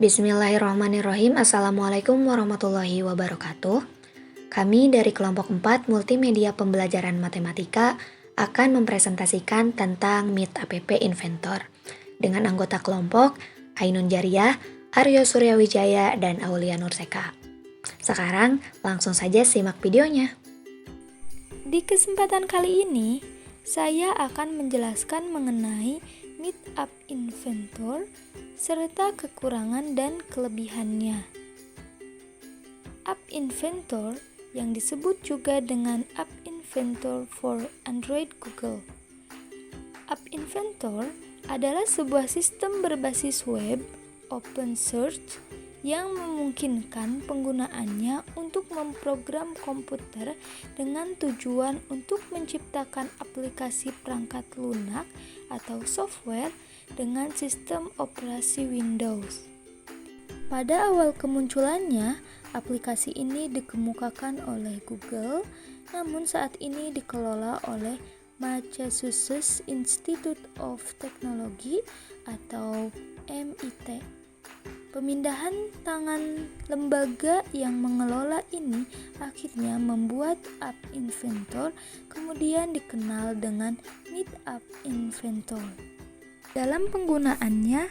Bismillahirrahmanirrahim. Assalamualaikum warahmatullahi wabarakatuh. Kami dari kelompok 4 Multimedia Pembelajaran Matematika akan mempresentasikan tentang Meet App Inventor dengan anggota kelompok Ainun Jariah, Aryo Suryawijaya, dan Aulia Nurseka. Sekarang langsung saja simak videonya. Di kesempatan kali ini, saya akan menjelaskan mengenai Meet App Inventor serta kekurangan dan kelebihannya. App Inventor yang disebut juga dengan App Inventor for Android Google. App Inventor adalah sebuah sistem berbasis web open source yang memungkinkan penggunaannya untuk memprogram komputer dengan tujuan untuk menciptakan aplikasi perangkat lunak atau software dengan sistem operasi Windows. Pada awal kemunculannya, aplikasi ini dikemukakan oleh Google, namun saat ini dikelola oleh Massachusetts Institute of Technology atau MIT. Pemindahan tangan lembaga yang mengelola ini akhirnya membuat App Inventor kemudian dikenal dengan Meet App Inventor. Dalam penggunaannya,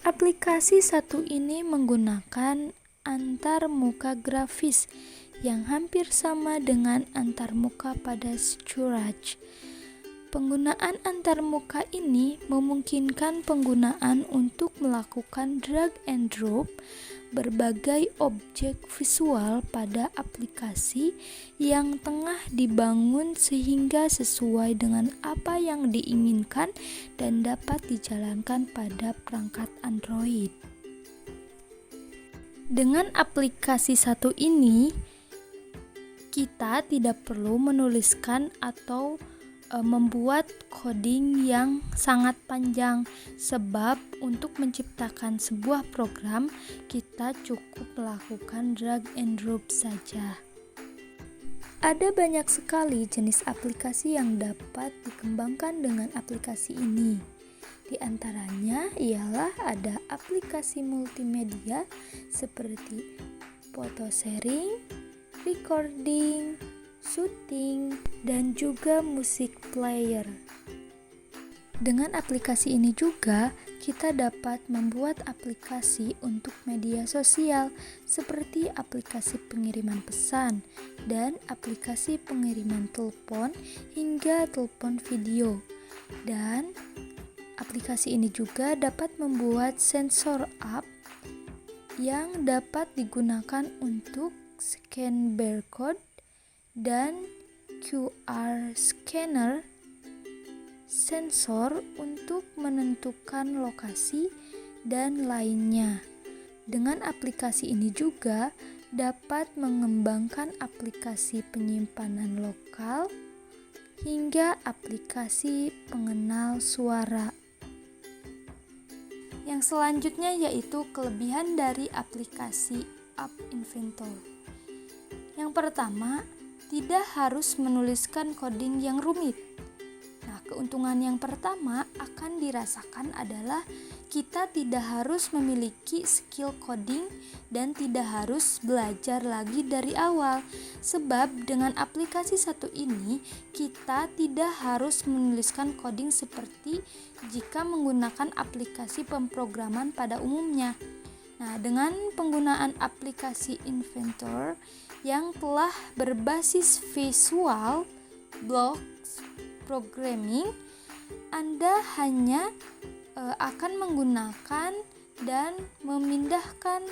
aplikasi satu ini menggunakan antarmuka grafis yang hampir sama dengan antarmuka pada Storage. Penggunaan antarmuka ini memungkinkan penggunaan untuk melakukan drag and drop berbagai objek visual pada aplikasi yang tengah dibangun sehingga sesuai dengan apa yang diinginkan dan dapat dijalankan pada perangkat Android. Dengan aplikasi satu ini, kita tidak perlu menuliskan atau membuat coding yang sangat panjang, sebab untuk menciptakan sebuah program kita cukup melakukan drag and drop saja. Ada banyak sekali jenis aplikasi yang dapat dikembangkan dengan aplikasi ini. Di antaranya ialah ada aplikasi multimedia seperti foto sharing, recording, shooting, dan juga musik player. Dengan aplikasi ini juga kita dapat membuat aplikasi untuk media sosial seperti aplikasi pengiriman pesan dan aplikasi pengiriman telepon hingga telepon video. Dan aplikasi ini juga dapat membuat sensor app yang dapat digunakan untuk scan barcode dan QR scanner sensor untuk menentukan lokasi dan lainnya. Dengan aplikasi ini juga dapat mengembangkan aplikasi penyimpanan lokal hingga aplikasi pengenal suara. Yang selanjutnya yaitu kelebihan dari aplikasi App Inventor. Yang pertama, tidak harus menuliskan coding yang rumit. Nah, keuntungan yang pertama akan dirasakan adalah kita tidak harus memiliki skill coding dan tidak harus belajar lagi dari awal. Sebab dengan aplikasi satu ini, kita tidak harus menuliskan coding seperti jika menggunakan aplikasi pemrograman pada umumnya. Nah, dengan penggunaan aplikasi Inventor yang telah berbasis visual blocks programming, Anda hanya akan menggunakan dan memindahkan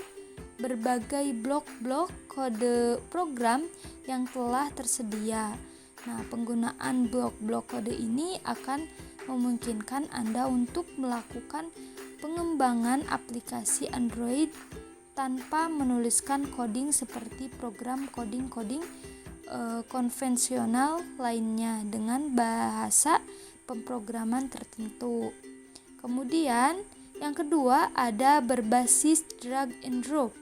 berbagai blok-blok kode program yang telah tersedia. Nah, penggunaan blok-blok kode ini akan memungkinkan Anda untuk melakukan pengembangan aplikasi Android tanpa menuliskan coding seperti program coding-coding konvensional lainnya dengan bahasa pemrograman tertentu. Kemudian yang kedua ada berbasis drag and drop.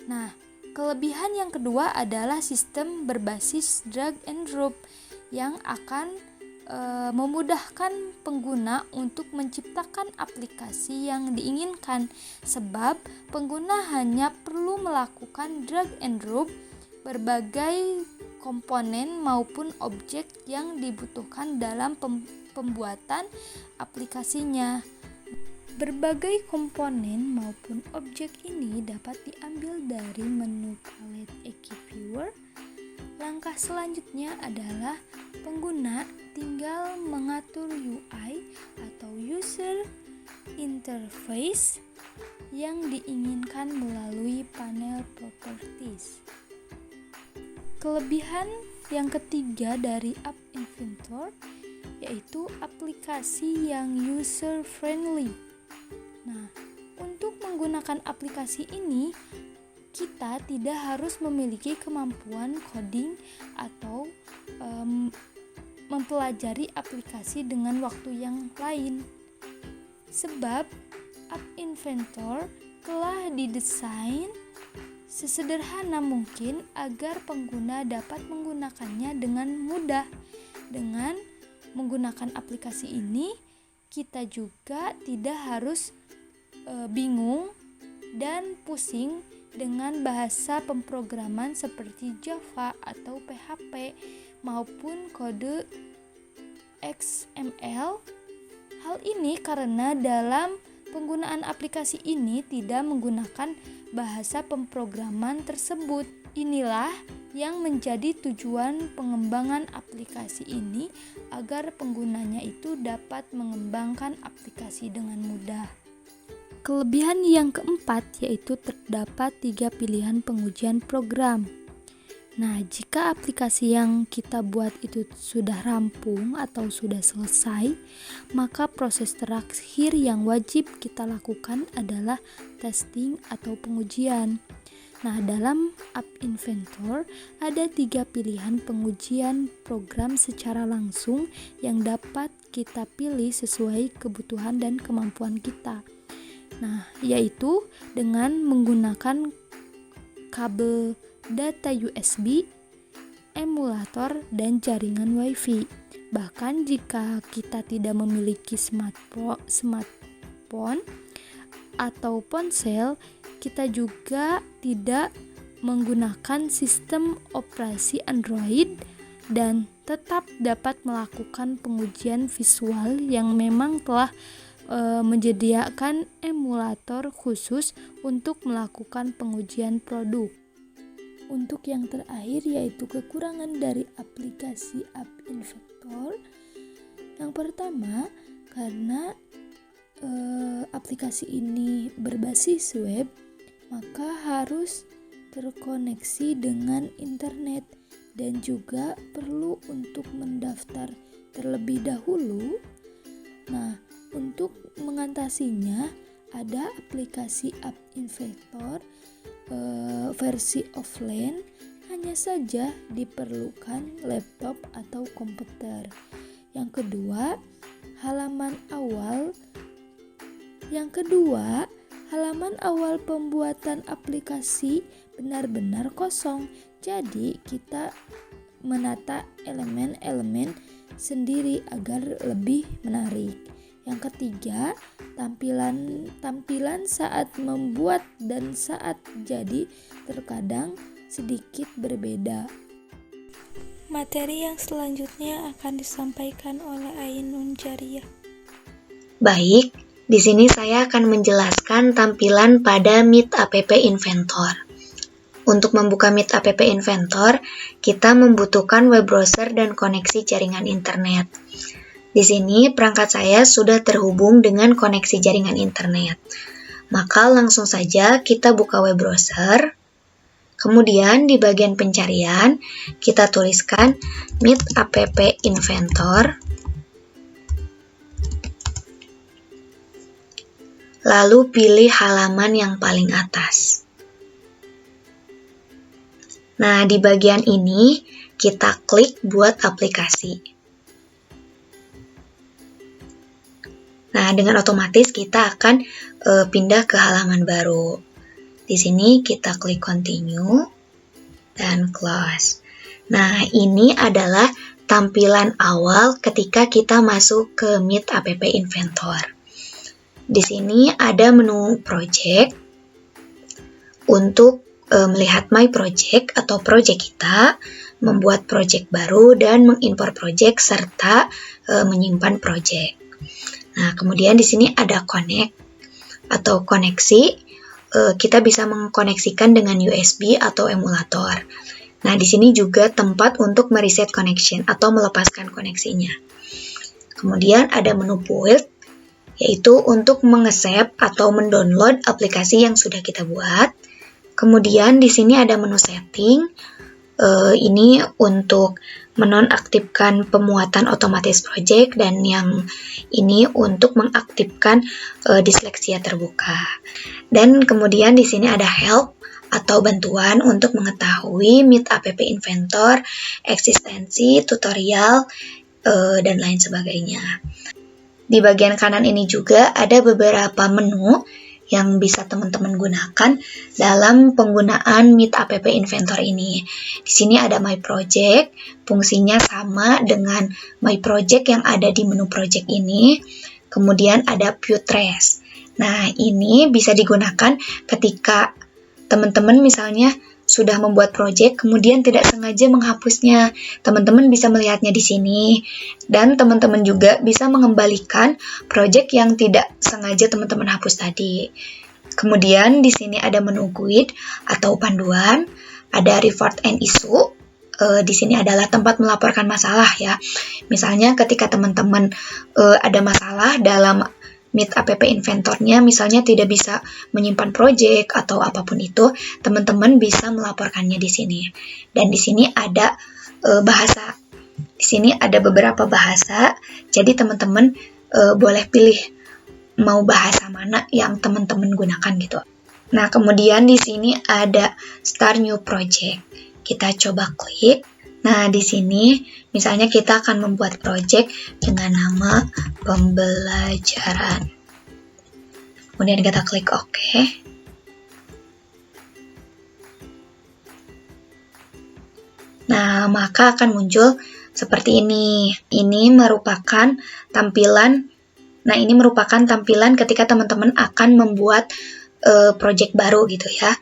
Nah, kelebihan yang kedua adalah sistem berbasis drag and drop yang akan memudahkan pengguna untuk menciptakan aplikasi yang diinginkan, sebab pengguna hanya perlu melakukan drag and drop berbagai komponen maupun objek yang dibutuhkan dalam pembuatan aplikasinya. Berbagai komponen maupun objek ini dapat diambil dari menu Palette Equipe Viewer. Langkah selanjutnya adalah pengguna tinggal mengatur UI atau User Interface yang diinginkan melalui panel Properties. Kelebihan yang ketiga dari App Inventor yaitu aplikasi yang user-friendly. Nah, untuk menggunakan aplikasi ini, kita tidak harus memiliki kemampuan coding atau mempelajari aplikasi dengan waktu yang lain. Sebab App Inventor telah didesain sesederhana mungkin agar pengguna dapat menggunakannya dengan mudah. Dengan menggunakan aplikasi ini, kita juga tidak harus bingung dan pusing dengan bahasa pemrograman seperti Java atau PHP maupun kode XML. Hal ini karena dalam penggunaan aplikasi ini tidak menggunakan bahasa pemrograman tersebut. Inilah yang menjadi tujuan pengembangan aplikasi ini agar penggunanya itu dapat mengembangkan aplikasi dengan mudah. Kelebihan yang keempat yaitu terdapat 3 pilihan pengujian program. Nah, jika aplikasi yang kita buat itu sudah rampung atau sudah selesai, maka proses terakhir yang wajib kita lakukan adalah testing atau pengujian. Nah, dalam App Inventor ada 3 pilihan pengujian program secara langsung yang dapat kita pilih sesuai kebutuhan dan kemampuan kita. Nah, yaitu dengan menggunakan kabel data USB, emulator, dan jaringan WiFi. Bahkan jika kita tidak memiliki smartphone atau ponsel, kita juga tidak menggunakan sistem operasi Android dan tetap dapat melakukan pengujian visual yang memang telah menyediakan emulator khusus untuk melakukan pengujian produk. Untuk yang terakhir yaitu kekurangan dari aplikasi App Inventor. Yang pertama, karena aplikasi ini berbasis web, maka harus terkoneksi dengan internet dan juga perlu untuk mendaftar terlebih dahulu. Nah, untuk mengatasinya ada aplikasi App Inventor versi offline, hanya saja diperlukan laptop atau komputer. Yang kedua, halaman awal pembuatan aplikasi benar-benar kosong. Jadi kita menata elemen-elemen sendiri agar lebih menarik. Yang ketiga, tampilan saat membuat dan saat jadi terkadang sedikit berbeda. Materi yang selanjutnya akan disampaikan oleh Ainun Jariyah. Baik, di sini saya akan menjelaskan tampilan pada Meet App Inventor. Untuk membuka Meet App Inventor, kita membutuhkan web browser dan koneksi jaringan internet. Di sini perangkat saya sudah terhubung dengan koneksi jaringan internet. Maka langsung saja kita buka web browser. Kemudian di bagian pencarian kita tuliskan Meet App Inventor. Lalu pilih halaman yang paling atas. Nah, di bagian ini kita klik buat aplikasi. Nah, dengan otomatis kita akan pindah ke halaman baru. Di sini kita klik continue dan close. Nah, ini adalah tampilan awal ketika kita masuk ke Meet App Inventor. Di sini ada menu project. Untuk melihat My Project atau project kita, membuat project baru, dan mengimport project serta menyimpan project. Nah, kemudian di sini ada connect atau koneksi. Kita bisa mengkoneksikan dengan USB atau emulator. Nah, di sini juga tempat untuk mereset connection atau melepaskan koneksinya. Kemudian ada menu build, yaitu untuk mengesave atau mendownload aplikasi yang sudah kita buat. Kemudian di sini ada menu setting. Ini untuk menonaktifkan pemuatan otomatis project, dan yang ini untuk mengaktifkan disleksia terbuka. Dan kemudian di sini ada help atau bantuan untuk mengetahui Meet App Inventor, eksistensi, tutorial, dan lain sebagainya. Di bagian kanan ini juga ada beberapa menu yang bisa teman-teman gunakan dalam penggunaan Meet App Inventor ini. Di sini ada My Project, fungsinya sama dengan My Project yang ada di menu project ini. Kemudian ada View Trace. Nah, ini bisa digunakan ketika teman-teman misalnya sudah membuat project, kemudian tidak sengaja menghapusnya. Teman-teman bisa melihatnya di sini, dan teman-teman juga bisa mengembalikan project yang tidak sengaja teman-teman hapus tadi. Kemudian di sini ada menu guide atau panduan, ada report and issue. Di sini adalah tempat melaporkan masalah ya. Misalnya ketika teman-teman ada masalah dalam Meet App Inventornya, misalnya tidak bisa menyimpan project atau apapun itu, teman-teman bisa melaporkannya di sini. Dan di sini ada bahasa. Di sini ada beberapa bahasa, jadi teman-teman boleh pilih mau bahasa mana yang teman-teman gunakan gitu. Nah, kemudian di sini ada Start New Project. Kita coba klik. Nah, di sini misalnya kita akan membuat project dengan nama pembelajaran. Kemudian kita klik OK. Nah, maka akan muncul seperti ini. Ini merupakan tampilan ketika teman-teman akan membuat project baru gitu ya.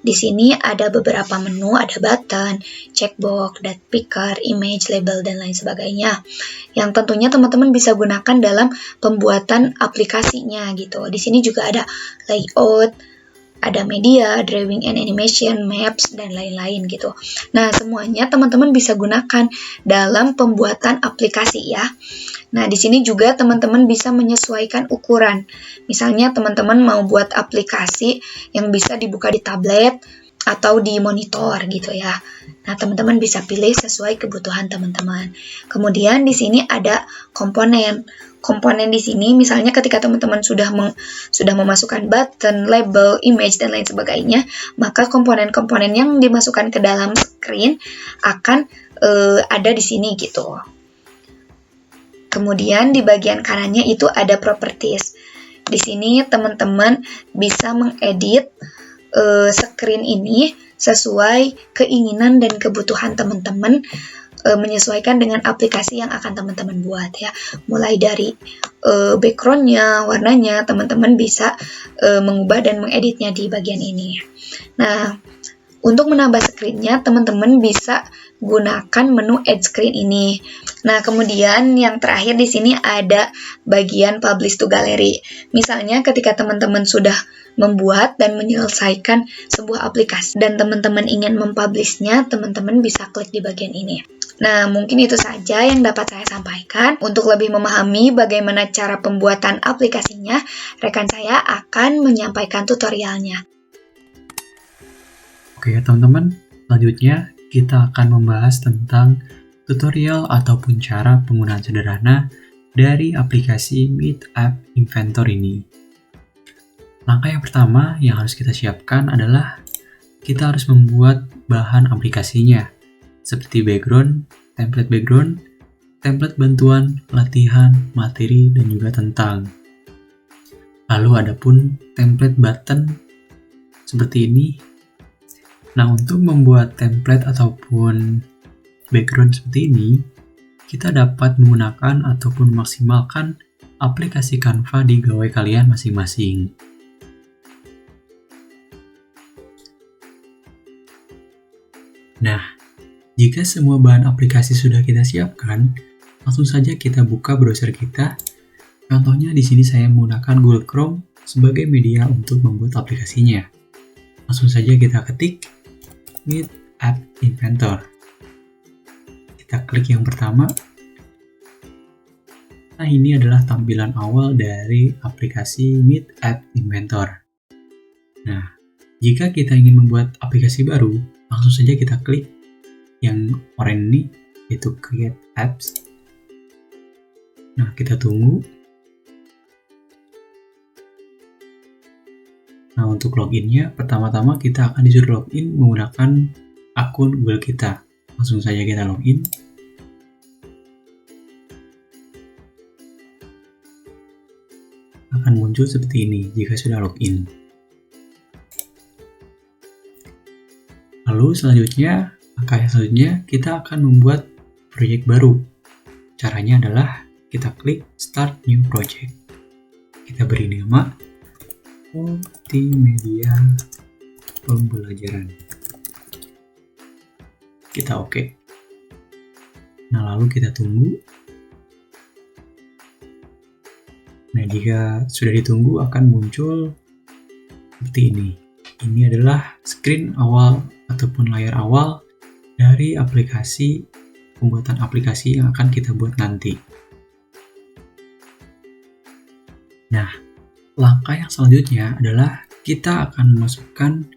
Di sini ada beberapa menu, ada button, checkbox, date picker, image, label, dan lain sebagainya. Yang tentunya teman-teman bisa gunakan dalam pembuatan aplikasinya gitu. Di sini juga ada layout, ada media, drawing and animation, maps, dan lain-lain gitu. Nah, semuanya teman-teman bisa gunakan dalam pembuatan aplikasi ya. Nah, di sini juga teman-teman bisa menyesuaikan ukuran. Misalnya teman-teman mau buat aplikasi yang bisa dibuka di tablet atau di monitor gitu ya. Nah, teman-teman bisa pilih sesuai kebutuhan teman-teman. Kemudian di sini ada komponen. Komponen di sini misalnya ketika teman-teman sudah memasukkan button, label, image, dan lain sebagainya, maka komponen-komponen yang dimasukkan ke dalam screen akan ada di sini gitu. Kemudian di bagian kanannya itu ada properties. Di sini teman-teman bisa mengedit screen ini sesuai keinginan dan kebutuhan teman-teman, menyesuaikan dengan aplikasi yang akan teman-teman buat ya. Mulai dari background-nya, warnanya, teman-teman bisa mengubah dan mengeditnya di bagian ini. Nah, untuk menambah screen-nya, teman-teman bisa gunakan menu Add Screen ini. Nah, kemudian yang terakhir di sini ada bagian Publish to Gallery. Misalnya ketika teman-teman sudah membuat dan menyelesaikan sebuah aplikasi dan teman-teman ingin mempublishnya, teman-teman bisa klik di bagian ini. Nah, mungkin itu saja yang dapat saya sampaikan. Untuk lebih memahami bagaimana cara pembuatan aplikasinya, rekan saya akan menyampaikan tutorialnya. Oke teman-teman, selanjutnya kita akan membahas tentang tutorial ataupun cara penggunaan sederhana dari aplikasi Meet App Inventor ini. Langkah yang pertama yang harus kita siapkan adalah kita harus membuat bahan aplikasinya, seperti background, template bantuan, latihan, materi, dan juga tentang. Lalu ada pun template button seperti ini. Nah, untuk membuat template ataupun background seperti ini, kita dapat menggunakan ataupun memaksimalkan aplikasi Canva di gawai kalian masing-masing. Nah, jika semua bahan aplikasi sudah kita siapkan, langsung saja kita buka browser kita. Contohnya di sini saya menggunakan Google Chrome sebagai media untuk membuat aplikasinya. Langsung saja kita ketik Meet App Inventor. Kita klik yang pertama. Nah, ini adalah tampilan awal dari aplikasi Meet App Inventor. Nah, jika kita ingin membuat aplikasi baru, langsung saja kita klik yang oranye ini, yaitu Create Apps. Nah, kita tunggu. Nah, untuk loginnya, pertama-tama kita akan disuruh login menggunakan akun Google kita. Langsung saja kita login. Akan muncul seperti ini jika sudah login. Lalu selanjutnya, langkah yang selanjutnya kita akan membuat proyek baru. Caranya adalah kita klik Start New Project. Kita beri nama Multimedia Pembelajaran. Kita oke. Nah, lalu kita tunggu. Nah, jika sudah ditunggu akan muncul seperti ini. Ini adalah screen awal ataupun layar awal dari pembuatan aplikasi yang akan kita buat nanti. Nah, langkah yang selanjutnya adalah kita akan memasukkan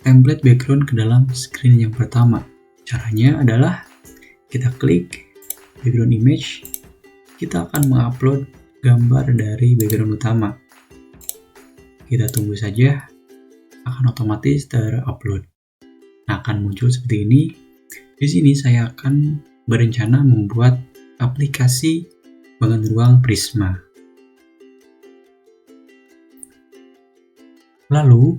template background ke dalam screen yang pertama. Caranya adalah kita klik background image, kita akan mengupload gambar dari background utama. Kita tunggu saja, akan otomatis terupload. Nah, akan muncul seperti ini. Di sini saya akan berencana membuat aplikasi bangun ruang Prisma. Lalu,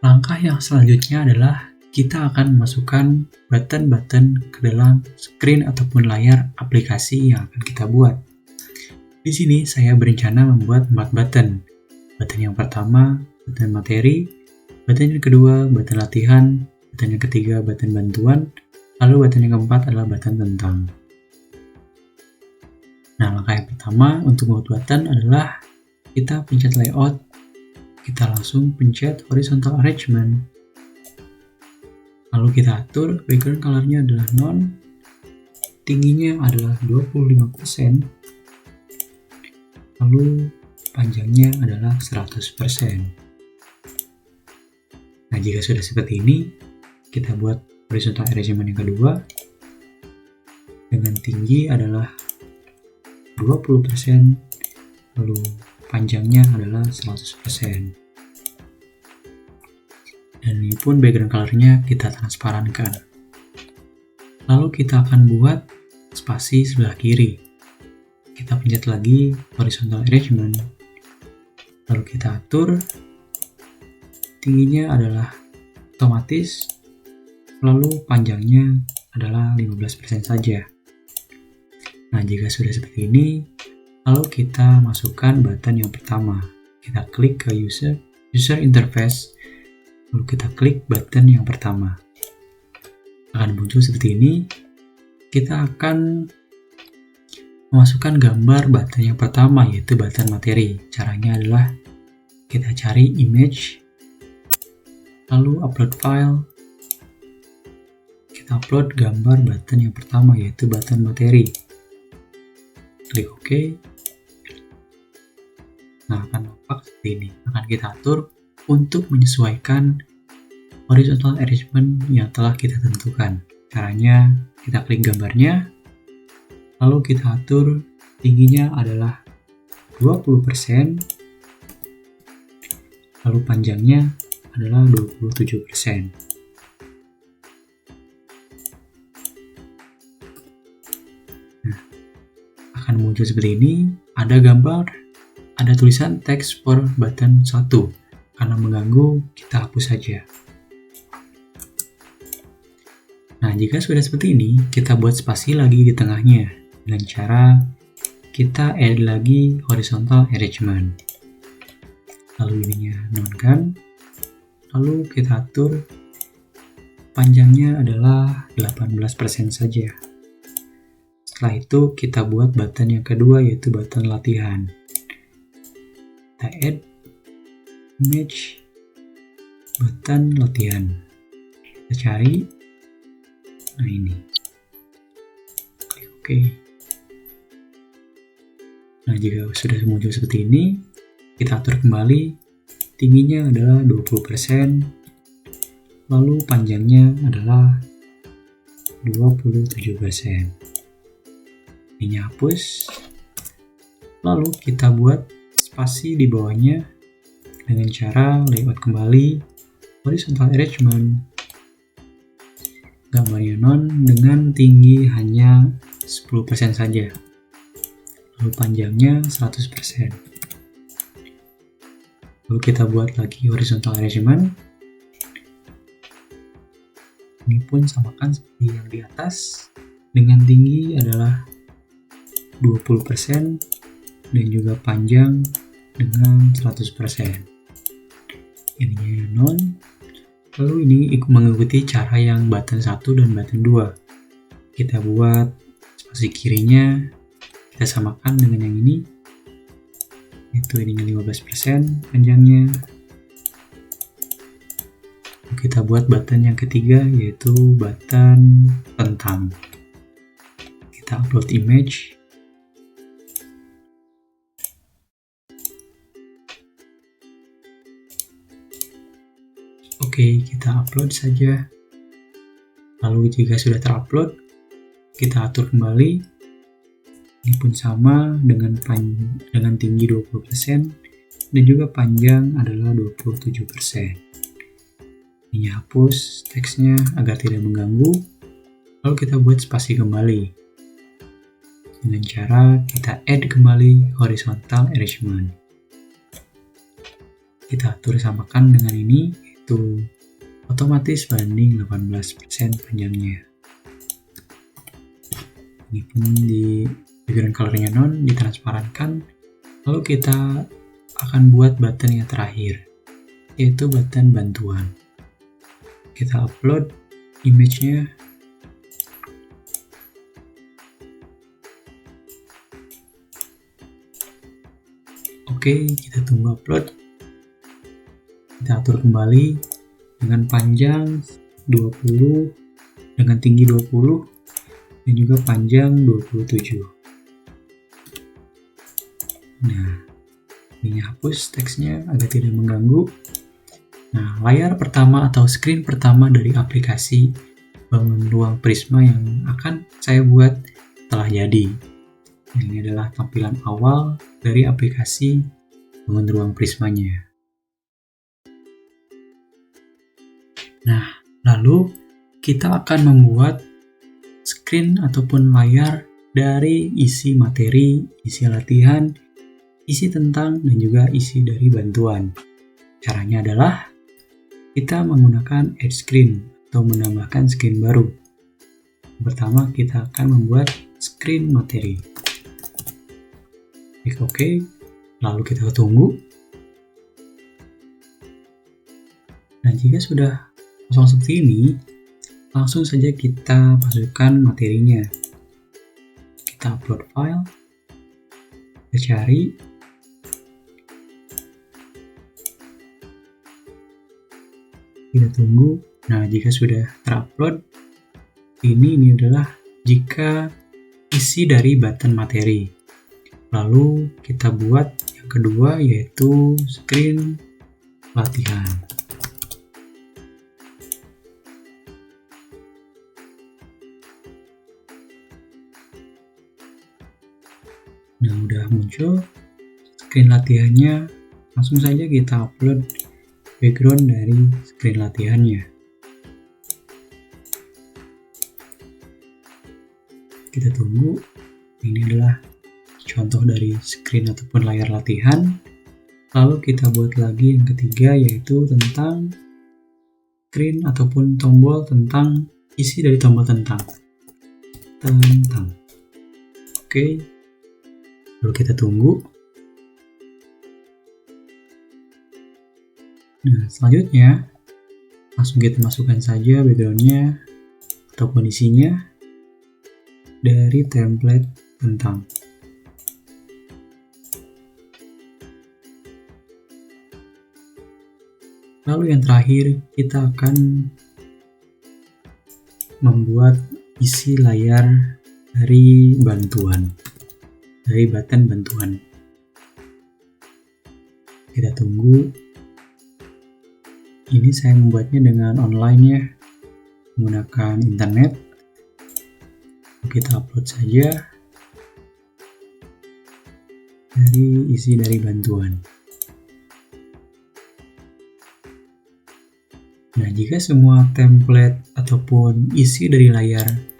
langkah yang selanjutnya adalah kita akan memasukkan button-button ke dalam screen ataupun layar aplikasi yang akan kita buat. Di sini saya berencana membuat 4 button. Button yang pertama, button materi, button yang kedua, button latihan, button yang ketiga, button bantuan, lalu button yang keempat adalah button tentang. Nah, langkah yang pertama untuk membuat button adalah kita pencet layout, kita langsung pencet horizontal arrangement, lalu kita atur background color-nya adalah none, tingginya adalah 25%, lalu panjangnya adalah 100%. Nah, jika sudah seperti ini, kita buat horizontal arrangement yang kedua dengan tinggi adalah 20%, lalu panjangnya adalah 100%. Dan ini pun background color-nya kita transparankan. Lalu kita akan buat spasi sebelah kiri. Kita pencet lagi horizontal arrangement, lalu kita atur tingginya adalah otomatis, lalu panjangnya adalah 15% saja. Nah, jika sudah seperti ini, lalu kita masukkan button yang pertama. Kita klik ke user interface, lalu kita klik button yang pertama. Akan muncul seperti ini. Kita akan memasukkan gambar button yang pertama, yaitu button materi. Caranya adalah kita cari image, lalu upload file, kita upload gambar button yang pertama, yaitu button materi. Klik OK. Nah, akan nampak seperti ini. Akan kita atur untuk menyesuaikan horizontal arrangement yang telah kita tentukan. Caranya kita klik gambarnya, lalu kita atur tingginya adalah 20%, lalu panjangnya adalah 27%. Nah, akan muncul seperti ini, ada gambar, ada tulisan text for button 1. Karena mengganggu, kita hapus saja. Nah, jika sudah seperti ini, kita buat spasi lagi di tengahnya. dengan cara kita add lagi horizontal arrangement. Lalu ininya non kan. Lalu kita atur panjangnya adalah 18% saja. Setelah itu kita buat button yang kedua, yaitu button latihan. Kita add image button latihan. Kita cari. Nah ini. Klik OK. Nah, jika sudah muncul seperti ini, kita atur kembali. Tingginya adalah 20%, lalu panjangnya adalah 27%. Ini hapus. Lalu kita buat spasi di bawahnya dengan cara layout kembali, horizontal arrangement. Gambarnya non dengan tinggi hanya 10% saja. Lalu panjangnya 100%. Lalu kita buat lagi horizontal arrangement. Ini pun samakan seperti yang di atas, dengan tinggi adalah 20% dan juga panjang dengan 100%. Ininya non. Lalu ini mengikuti cara yang button 1 dan button 2. Kita buat spasi kirinya, kita samakan dengan yang ini, itu ininya 15% panjangnya. Kita buat button yang ketiga, yaitu button tentang. Kita upload image. Oke, kita upload saja. Lalu jika sudah terupload, kita atur kembali. Ini pun sama dengan tinggi 20% dan juga panjang adalah 27%. Ini hapus teksnya agar tidak mengganggu. Lalu kita buat spasi kembali dengan cara kita add kembali horizontal arrangement. Kita atur samakan dengan ini, yaitu otomatis banding 18% panjangnya. Ini pun di background colornya non, ditransparankan. Lalu kita akan buat button yang terakhir, yaitu button bantuan. Kita upload image-nya. Oke, kita tunggu upload. Kita atur kembali dengan panjang 20, dengan tinggi 20, dan juga panjang 27. Nah, ini hapus teksnya agar tidak mengganggu. Nah, layar pertama atau screen pertama dari aplikasi bangun ruang Prisma yang akan saya buat telah jadi. Ini adalah tampilan awal dari aplikasi bangun ruang Prismanya. Nah, lalu kita akan membuat screen ataupun layar dari isi materi, isi latihan, isi tentang, dan juga isi dari bantuan. Caranya adalah kita menggunakan add screen atau menambahkan screen baru. Pertama, kita akan membuat screen materi. Klik OK, lalu kita tunggu. Dan jika sudah kosong seperti ini, langsung saja kita masukkan materinya. Kita upload file, kita cari. Kita tunggu. Nah, jika sudah terupload, ini adalah jika isi dari button materi. Lalu kita buat yang kedua, yaitu screen latihan. Nah, udah muncul screen latihannya. Langsung saja kita upload background dari screen latihannya. Kita tunggu. Ini adalah contoh dari screen ataupun layar latihan. Lalu kita buat lagi yang ketiga, yaitu tentang screen ataupun tombol tentang isi dari tombol tentang. Oke. Lalu kita tunggu. Nah, selanjutnya langsung kita masukkan saja background-nya ataupun isinya dari template tentang. Lalu yang terakhir kita akan membuat isi layar dari bantuan, dari button bantuan. Kita tunggu. Ini saya membuatnya dengan online ya, menggunakan internet. Kita upload saja dari isi dari bantuan. Nah, jika semua template ataupun isi dari layar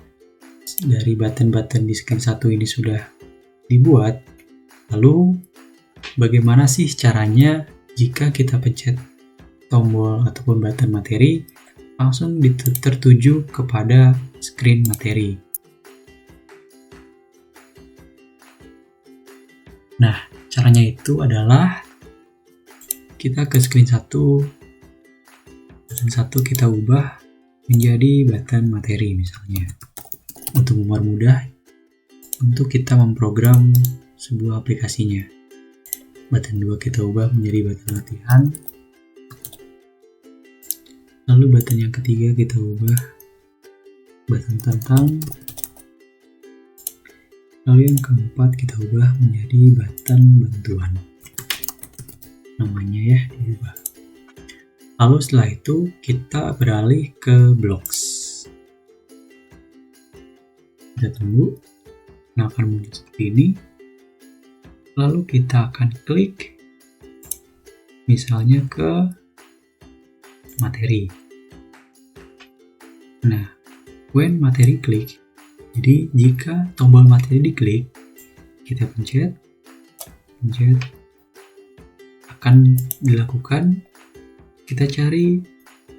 dari button-button di scan 1 ini sudah dibuat, lalu bagaimana sih caranya jika kita pencet tombol ataupun button materi langsung tertuju kepada screen materi? Nah, caranya itu adalah kita ke screen 1, button 1 kita ubah menjadi button materi misalnya, untuk mempermudah untuk kita memprogram sebuah aplikasinya. Button 2 kita ubah menjadi button latihan. Lalu button yang ketiga kita ubah button tentang. Lalu yang keempat kita ubah menjadi button bantuan. Namanya ya diubah. Lalu setelah itu kita beralih ke blocks. Kita tunggu. Nah, akan muncul seperti ini. Lalu kita akan klik misalnya ke materi. Nah, when materi klik, jadi jika tombol materi diklik, kita pencet, akan dilakukan, kita cari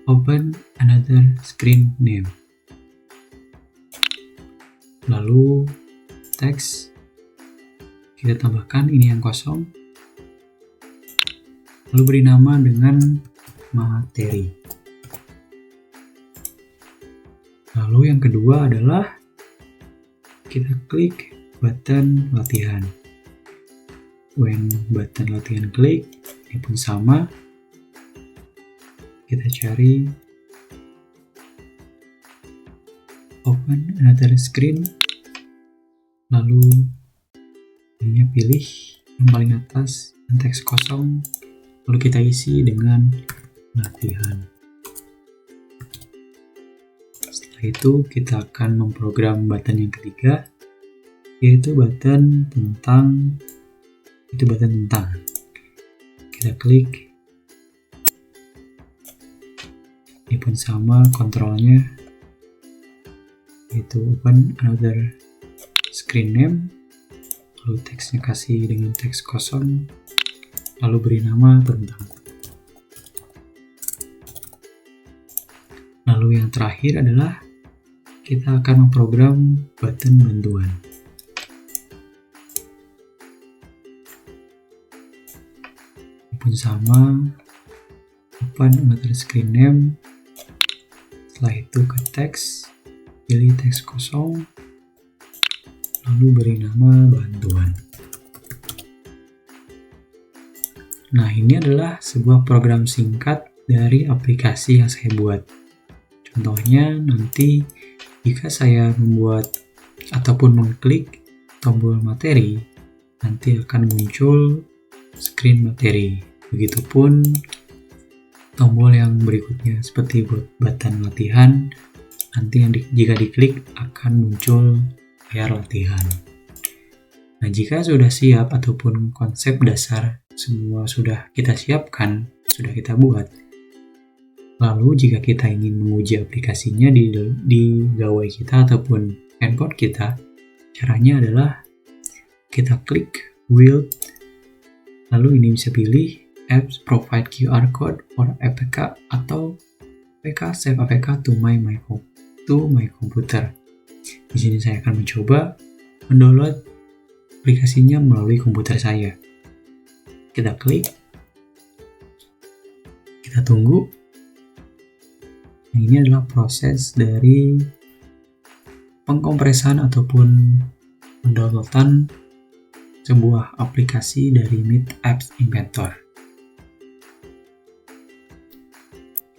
open another screen name. Lalu teks, kita tambahkan ini yang kosong, lalu beri nama dengan materi. Lalu yang kedua adalah kita klik button latihan. When button latihan klik, ini pun sama. Kita cari open another screen. Lalu ini pilih yang paling atas dan teks kosong. Lalu kita isi dengan latihan. Setelah itu kita akan memprogram button yang ketiga, yaitu button tentang. Kita klik. Ini pun sama kontrolnya, yaitu open another screen name. Lalu teksnya kasih dengan teks kosong, lalu beri nama tentang. Lalu yang terakhir adalah kita akan memprogram button bantuan. Ini pun sama, open another screen name. Setelah itu ke teks, pilih teks kosong, lalu beri nama bantuan. Nah, ini adalah sebuah program singkat dari aplikasi yang saya buat. Contohnya nanti jika saya membuat ataupun mengklik tombol materi, nanti akan muncul screen materi. Begitupun tombol yang berikutnya seperti button latihan, nanti jika diklik akan muncul layar latihan. Nah, jika sudah siap ataupun konsep dasar semua sudah kita siapkan, sudah kita buat, lalu jika kita ingin menguji aplikasinya di gawai kita ataupun handphone kita, caranya adalah kita klik build, lalu ini bisa pilih apps provide QR code or APK atau APK save APK to my computer. Di sini saya akan mencoba mendownload aplikasinya melalui komputer saya. Kita klik, kita tunggu. Nah, ini adalah proses dari pengkompresan ataupun mendownloadan sebuah aplikasi dari Meet Apps Inventor.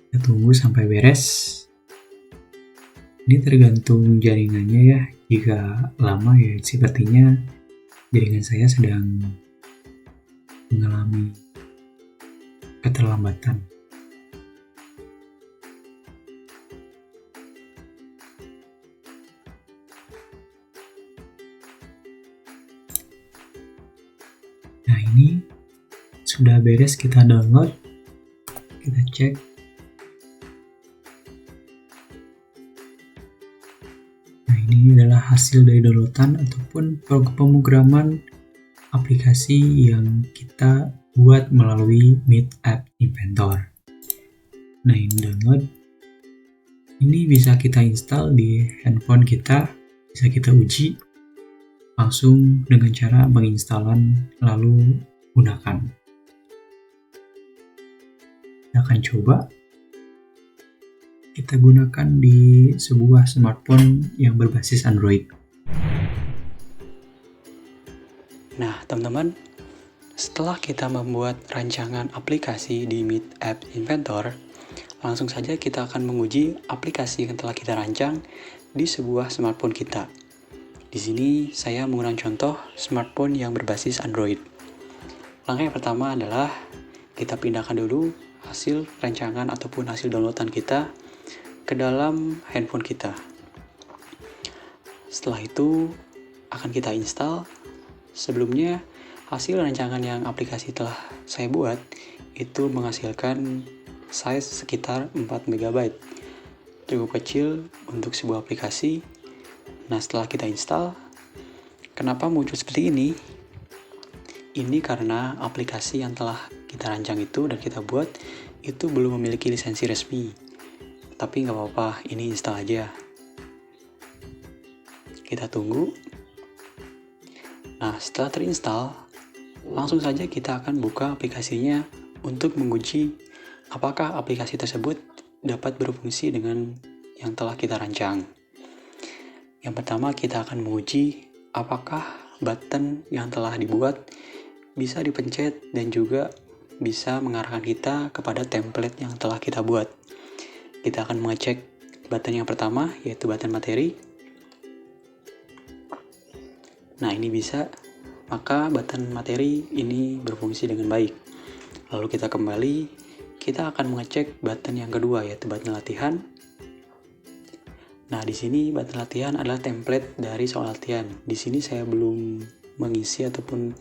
Kita tunggu sampai beres. Ini tergantung jaringannya ya. Jika lama ya sepertinya jaringan saya sedang mengalami keterlambatan. Nah, ini sudah beres, kita download, kita cek. Nah, ini adalah hasil dari downloadan ataupun pemrograman aplikasi yang kita buat melalui Meet App Inventor. Nah, ini download. Ini bisa kita install di handphone kita, bisa kita uji langsung dengan cara menginstalan lalu gunakan. Kita akan coba. Kita gunakan di sebuah smartphone yang berbasis Android. Nah, teman-teman, setelah kita membuat rancangan aplikasi di Meet App Inventor, langsung saja kita akan menguji aplikasi yang telah kita rancang di sebuah smartphone kita. Di sini saya menggunakan contoh smartphone yang berbasis Android. Langkah yang pertama adalah kita pindahkan dulu hasil rancangan ataupun hasil downloadan kita ke dalam handphone kita. Setelah itu akan kita install. Sebelumnya hasil rancangan yang aplikasi telah saya buat itu menghasilkan size sekitar 4 MB. Cukup kecil untuk sebuah aplikasi. Nah, setelah kita install, kenapa muncul seperti ini? Ini karena aplikasi yang telah kita rancang itu dan kita buat itu belum memiliki lisensi resmi. Tapi nggak apa-apa, ini install aja. Kita tunggu. Nah, setelah terinstall, langsung saja kita akan buka aplikasinya untuk menguji apakah aplikasi tersebut dapat berfungsi dengan yang telah kita rancang. Yang pertama, kita akan menguji apakah button yang telah dibuat bisa dipencet dan juga bisa mengarahkan kita kepada template yang telah kita buat. Kita akan mengecek button yang pertama, yaitu button materi. Nah, ini bisa, maka button materi ini berfungsi dengan baik. Lalu kita kembali, kita akan mengecek button yang kedua, yaitu button latihan. Nah, di sini button latihan adalah template dari soal latihan. Di sini saya belum mengisi ataupun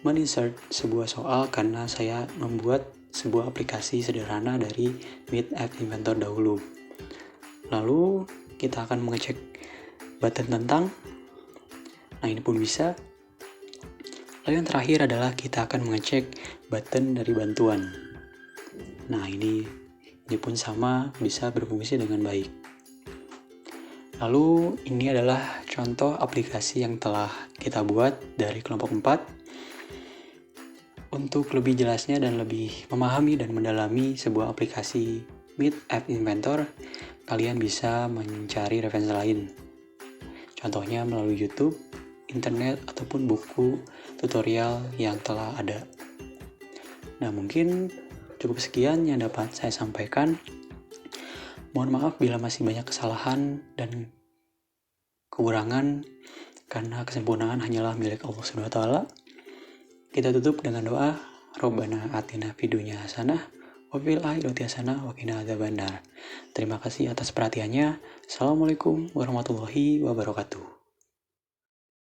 men-insert sebuah soal karena saya membuat sebuah aplikasi sederhana dari Meet App Inventor dahulu. Lalu kita akan mengecek button tentang. Nah, ini pun bisa. Lalu yang terakhir adalah kita akan mengecek button dari bantuan. Nah, ini pun sama, bisa berfungsi dengan baik. Lalu ini adalah contoh aplikasi yang telah kita buat dari kelompok 4. Untuk lebih jelasnya dan lebih memahami dan mendalami sebuah aplikasi Meet App Inventor, kalian bisa mencari referensi lain. Contohnya melalui YouTube, internet, ataupun buku tutorial yang telah ada. Nah, mungkin cukup sekian yang dapat saya sampaikan. Mohon maaf bila masih banyak kesalahan dan kekurangan, karena kesempurnaan hanyalah milik Allah SWT. Kita tutup dengan doa, Rabbana atina fid dunya hasanah wa fil akhirati hasanah wa qina adzabannar. Terima kasih atas perhatiannya. Assalamualaikum warahmatullahi wabarakatuh.